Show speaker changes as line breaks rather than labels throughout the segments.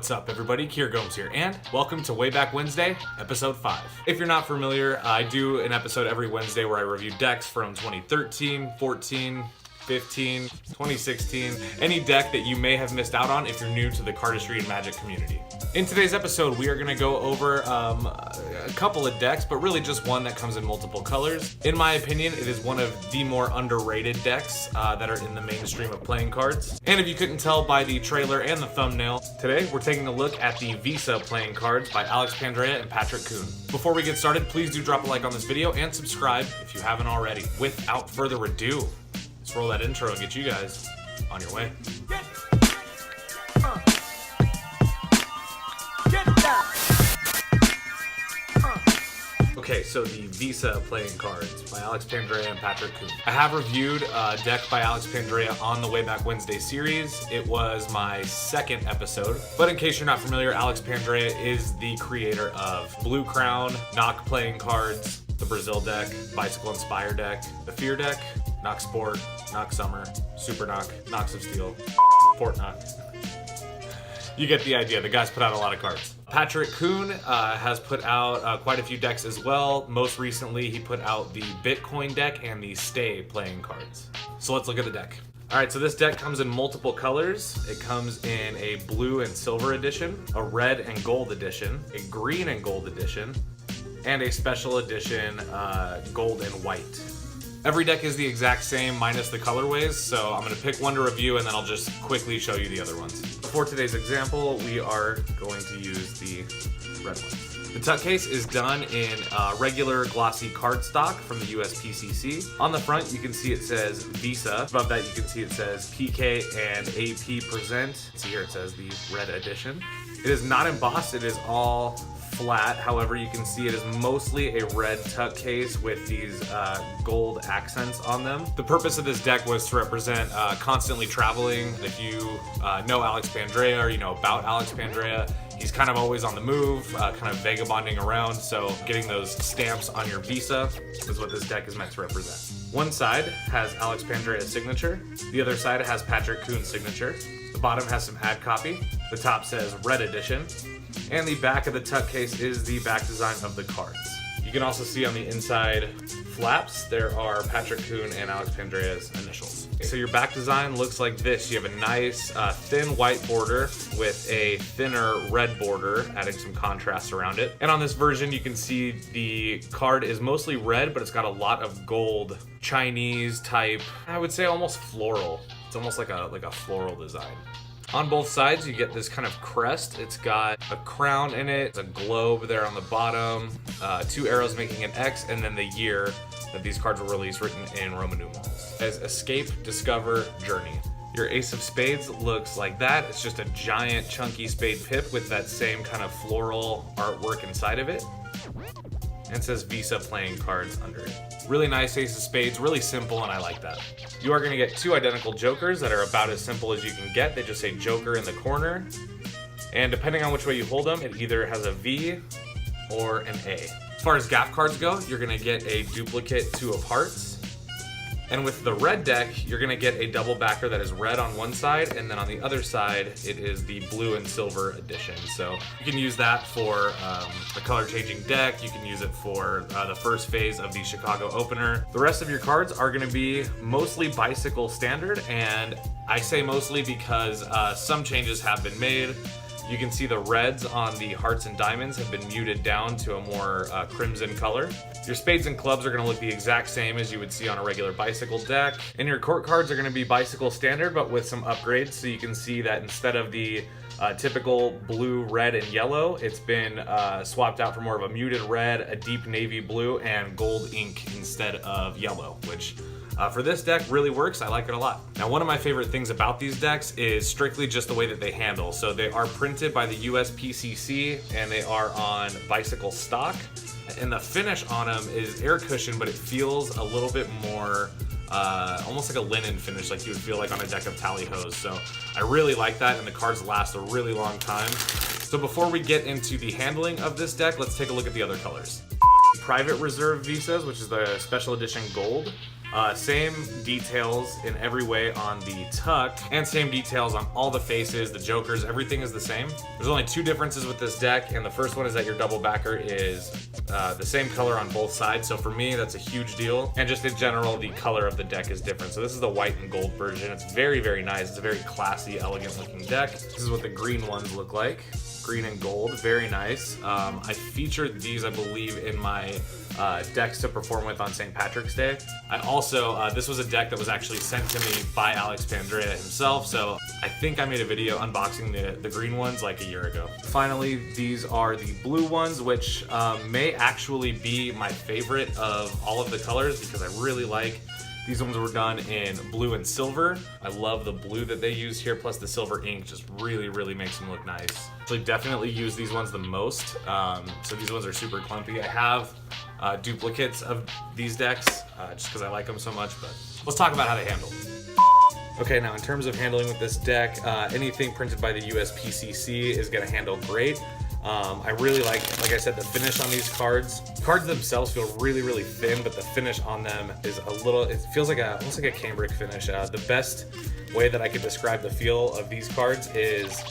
What's up, everybody? Kier Gomes here, and welcome to Way Back Wednesday, episode 5. If you're not familiar, I do an episode every Wednesday where I review decks from 2013, 14, 15, 2016, any deck that you may have missed out on if you're new to the cardistry and Magic community. In today's episode, we are going to go over a couple of decks, but really just one that comes in multiple colors. In my opinion, it is one of the more underrated decks that are in the mainstream of playing cards. And if you couldn't tell by the trailer and the thumbnail, today we're taking a look at the Visa playing cards by Alex Pandrea and Patrick Kuhn. Before we get started, please do drop a like on this video and subscribe if you haven't already. Without further ado, let's roll that intro and get you guys on your way. Okay, so the Visa playing cards by Alex Pandrea and Patrick Kuhn. I have reviewed a deck by Alex Pandrea on the Way Back Wednesday series. It was my second episode. But in case you're not familiar, Alex Pandrea is the creator of Blue Crown, Knock playing cards, the Brazil deck, Bicycle Inspire deck, the Fear deck, Knock Sport, Knock Summer, Super Knock, Knocks of Steel, Fort Knock. You get the idea. The guy's put out a lot of cards. Patrick Kuhn has put out quite a few decks as well. Most recently, he put out the Bitcoin deck and the Stay playing cards. So let's look at the deck. All right, so this deck comes in multiple colors. It comes in a blue and silver edition, a red and gold edition, a green and gold edition, and a special edition gold and white. Every deck is the exact same minus the colorways, so I'm going to pick one to review and then I'll just quickly show you the other ones. For today's example, we are going to use the red one. The tuck case is done in regular glossy cardstock from the USPCC. On the front, you can see it says Visa. Above that, you can see it says PK and AP Present. See here it says the red edition. It is not embossed, it is all flat. However, you can see it is mostly a red tuck case with these gold accents on them. The purpose of this deck was to represent constantly traveling. If you know Alex Pandrea or you know about Alex Pandrea, he's kind of always on the move, kind of vagabonding around. So getting those stamps on your Visa is what this deck is meant to represent. One side has Alex Pandrea's signature. The other side has Patrick Kuhn's signature. The bottom has some ad copy. The top says Red Edition. And the back of the tuck case is the back design of the cards. You can also see on the inside flaps, there are Patrick Kuhn and Alex Pandrea's initials. So your back design looks like this. You have a nice thin white border with a thinner red border, adding some contrast around it. And on this version, you can see the card is mostly red, but it's got a lot of gold, Chinese type, I would say almost floral. It's almost like a floral design. On both sides, you get this kind of crest. It's got a crown in it, it's a globe there on the bottom, 2 arrows making an X, and then the year that these cards were released written in Roman numerals. As Escape, Discover, Journey. Your Ace of Spades looks like that. It's just a giant chunky spade pip with that same kind of floral artwork inside of it. And it says Visa playing cards under it. Really nice Ace of Spades, really simple, and I like that. You are going to get 2 identical Jokers that are about as simple as you can get. They just say Joker in the corner. And depending on which way you hold them, it either has a V or an A. As far as gaff cards go, you're going to get a duplicate 2 of Hearts. And with the red deck, you're going to get a double backer that is red on one side, and then on the other side, it is the blue and silver edition. So you can use that for a color-changing deck. You can use it for the first phase of the Chicago opener. The rest of your cards are going to be mostly Bicycle standard, and I say mostly because some changes have been made. You can see the reds on the hearts and diamonds have been muted down to a more crimson color. Your spades and clubs are going to look the exact same as you would see on a regular Bicycle deck. And your court cards are going to be Bicycle standard, but with some upgrades. So you can see that instead of the typical blue, red, and yellow, it's been swapped out for more of a muted red, a deep navy blue, and gold ink instead of yellow, which for this deck really works. I like it a lot. Now, one of my favorite things about these decks is strictly just the way that they handle. So they are printed by the USPCC and they are on Bicycle stock. And the finish on them is air cushion, but it feels a little bit more almost like a linen finish, like you would feel like on a deck of tally hos. So I really like that, and the cards last a really long time. So before we get into the handling of this deck, let's take a look at the other colors. Private Reserve Visas, which is the special edition gold. Same details in every way on the tuck, and same details on all the faces, the jokers, everything is the same. There's only two differences with this deck, and the first one is that your double backer is the same color on both sides, so for me that's a huge deal. And just in general, the color of the deck is different. So this is the white and gold version. It's very, very nice. It's a very classy, elegant looking deck. This is what the green ones look like. Green and gold, very nice. I featured these, I believe, in my decks to perform with on St. Patrick's Day. I also, this was a deck that was actually sent to me by Alex Pandrea himself, so I think I made a video unboxing the green ones like a year ago. Finally, these are the blue ones, which may actually be my favorite of all of the colors because I really like. These ones were done in blue and silver. I love the blue that they use here, plus the silver ink just really, really makes them look nice. Actually, definitely use these ones the most. So these ones are super clumpy. I have duplicates of these decks just because I like them so much, but let's talk about how they handle. Okay, now in terms of handling with this deck, anything printed by the USPCC is gonna handle great. I really like I said, the finish on these cards. Cards themselves feel really, really thin, but the finish on them is a little, it feels like almost like a cambric finish. The best way that I could describe the feel of these cards is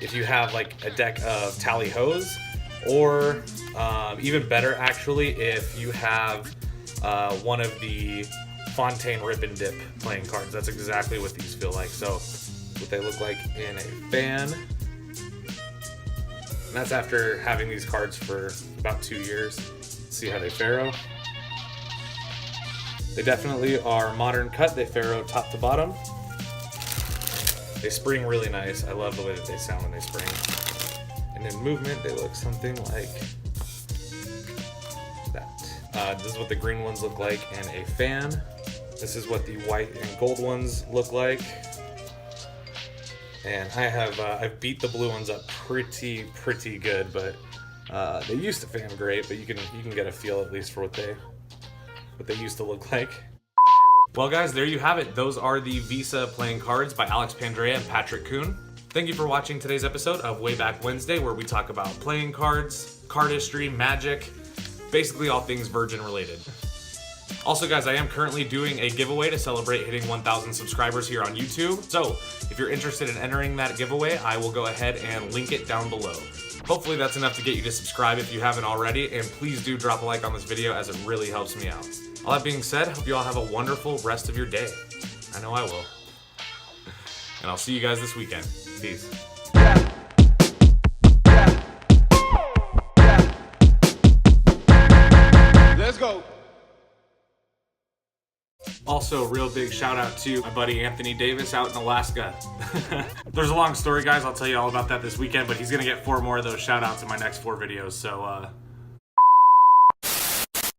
if you have like a deck of Tally-Ho's, or even better actually, if you have one of the Fontaine Rip and Dip playing cards. That's exactly what these feel like. So what they look like in a fan. And that's after having these cards for about 2 years. Let's see how they faro. They definitely are modern cut. They faro top to bottom. They spring really nice. I love the way that they sound when they spring. And in movement, they look something like that. This is what the green ones look like in a fan. This is what the white and gold ones look like. And I have I've beat the blue ones up pretty good, but they used to fan great, but you can get a feel at least for what they used to look like. Well guys, there you have it. Those are the Visa playing cards by Alex Pandrea and Patrick Kuhn. Thank you for watching today's episode of Way Back Wednesday, where we talk about playing cards, card history, magic, basically all things Virgin related. Also guys, I am currently doing a giveaway to celebrate hitting 1,000 subscribers here on YouTube. So if you're interested in entering that giveaway, I will go ahead and link it down below. Hopefully that's enough to get you to subscribe if you haven't already, and please do drop a like on this video as it really helps me out. All that being said, hope you all have a wonderful rest of your day. I know I will. And I'll see you guys this weekend. Peace.
Let's go.
Also, real big shout out to my buddy Anthony Davis out in Alaska. There's a long story, guys. I'll tell you all about that this weekend, but he's gonna get 4 more of those shout outs in my next 4 videos. So